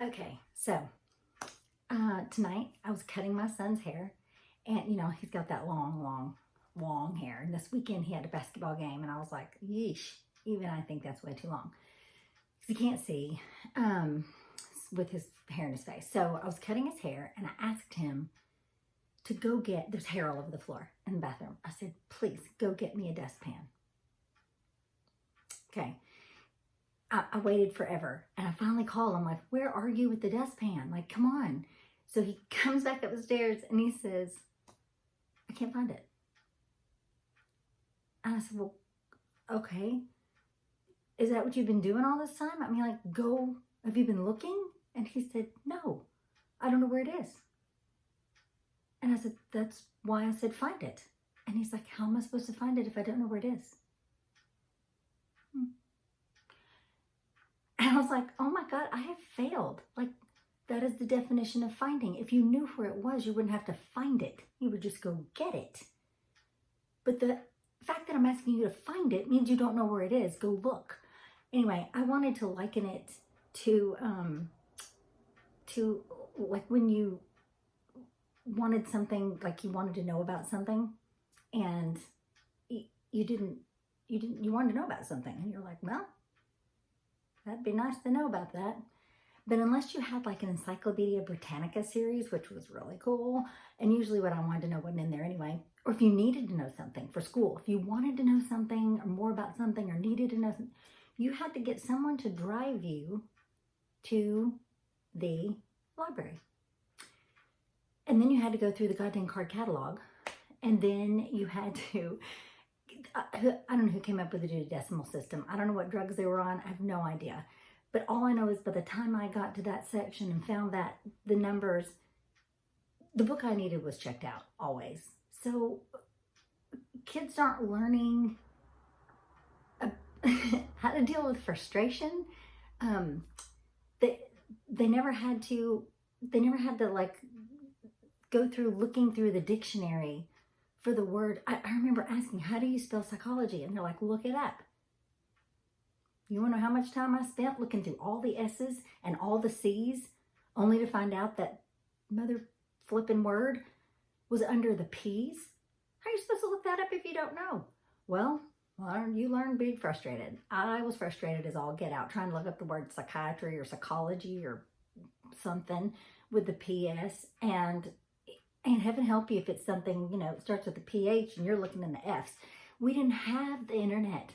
Okay, so tonight I was cutting my son's hair, and he's got that long hair. And this weekend he had a basketball game, and I was like, yeesh, even I think that's way too long because he can't see with his hair in his face. So I was cutting his hair, and I asked him to go get, there's hair all over the floor in the bathroom. I said, please go get me a dustpan. Okay. I waited forever, and I finally called him, like, where are you with the dustpan? Like, come on. So he comes back up the stairs, and he says, I can't find it. And I said, well, okay. Is that what you've been doing all this time? I mean, like, go, have you been looking? And he said, no, I don't know where it is. And I said, that's why I said find it. And he's like, how am I supposed to find it if I don't know where it is? And I was like, oh my God, I have failed. Like, that is the definition of finding. If you knew where it was, you wouldn't have to find it. You would just go get it. But the fact that I'm asking you to find it means you don't know where it is. Go look. Anyway, I wanted to liken it to like when you wanted something, like you wanted to know about something, and you wanted to know about something, and you're like, well, that'd be nice to know about that. But unless you had like an Encyclopedia Britannica series, which was really cool, and usually what I wanted to know wasn't in there anyway, or if you needed to know something for school, if you wanted to know something or more about something or needed to know something, you had to get someone to drive you to the library. And then you had to go through the goddamn card catalog, and then you had to, I don't know who came up with the decimal system. I don't know what drugs they were on. I have no idea. But all I know is by the time I got to that section and found that the numbers, the book I needed was checked out always. So kids aren't learning how to deal with frustration. They never had to like go through looking through the dictionary for the word. I remember asking, how do you spell psychology? And they're like, look it up. You want to know how much time I spent looking through all the S's and all the C's only to find out that mother flipping word was under the P's? How are you supposed to look that up if you don't know? Well, you learn being frustrated. I was frustrated as all get out, trying to look up the word psychiatry or psychology or something with the PS, and heaven help you if it's something, it starts with the PH and you're looking in the F's. We didn't have the internet.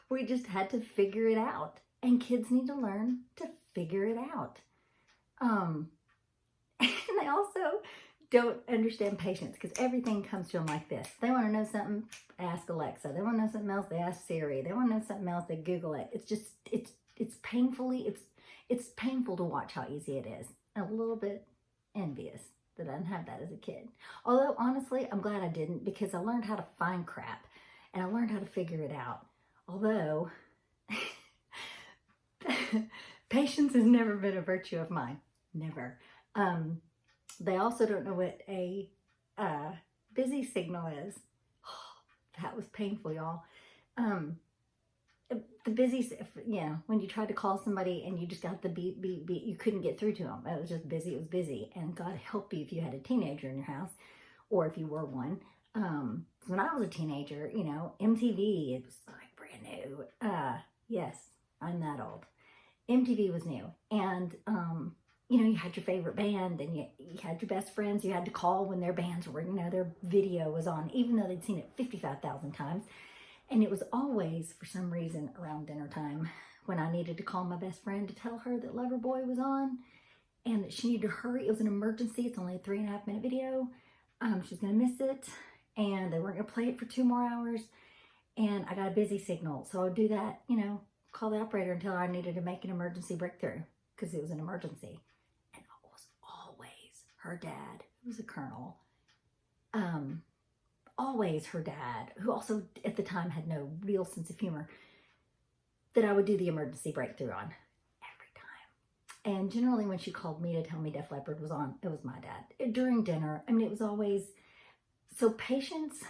We just had to figure it out. And kids need to learn to figure it out. And they also don't understand patience because everything comes to them like this. They want to know something, ask Alexa. They want to know something else, they ask Siri. They want to know something else, they Google it. It's just, it's painful to watch how easy it is. A little bit envious that I didn't have that as a kid. Although, honestly, I'm glad I didn't, because I learned how to find crap and I learned how to figure it out. Although, patience has never been a virtue of mine. Never. They also don't know what a busy signal is. That was painful, y'all. The busy, when you tried to call somebody and you just got the beep, beep, beep, you couldn't get through to them. It was just busy. It was busy. And God help you if you had a teenager in your house, or if you were one. When I was a teenager, MTV, it was like brand new. Yes, I'm that old. MTV was new. And, you had your favorite band, and you had your best friends. You had to call when their bands were, their video was on, even though they'd seen it 55,000 times. And it was always, for some reason, around dinner time when I needed to call my best friend to tell her that Loverboy was on and that she needed to hurry. It was an emergency. It's only a 3.5 minute video. She's going to miss it, and they weren't going to play it for 2 more hours. And I got a busy signal. So I would do that, call the operator and tell her I needed to make an emergency breakthrough because it was an emergency. And it was always her dad, who was a colonel. Always her dad, who also at the time had no real sense of humor, that I would do the emergency breakthrough on every time. And generally when she called me to tell me Def Leppard was on, it was my dad. During dinner, it was always, so patience,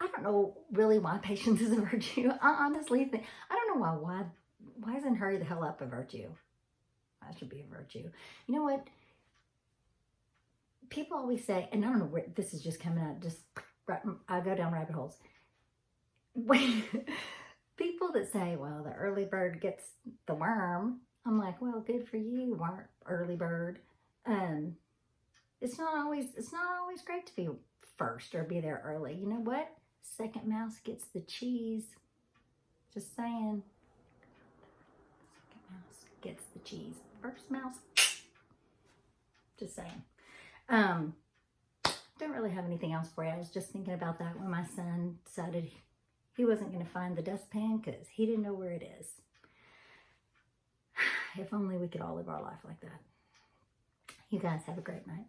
I don't know really why patience is a virtue. I honestly think, I don't know why isn't hurry the hell up a virtue? That should be a virtue. You know what? People always say, and I don't know where this is just coming out, just I go down rabbit holes. People that say, well, the early bird gets the worm, I'm like, well, good for you, early bird. It's not always great to be first or be there early. You know what? Second mouse gets the cheese. Just saying. Second mouse gets the cheese. First mouse. Just saying. Don't really have anything else for you. I was just thinking about that when my son decided he wasn't going to find the dustpan because he didn't know where it is. If only we could all live our life like that. You guys have a great night.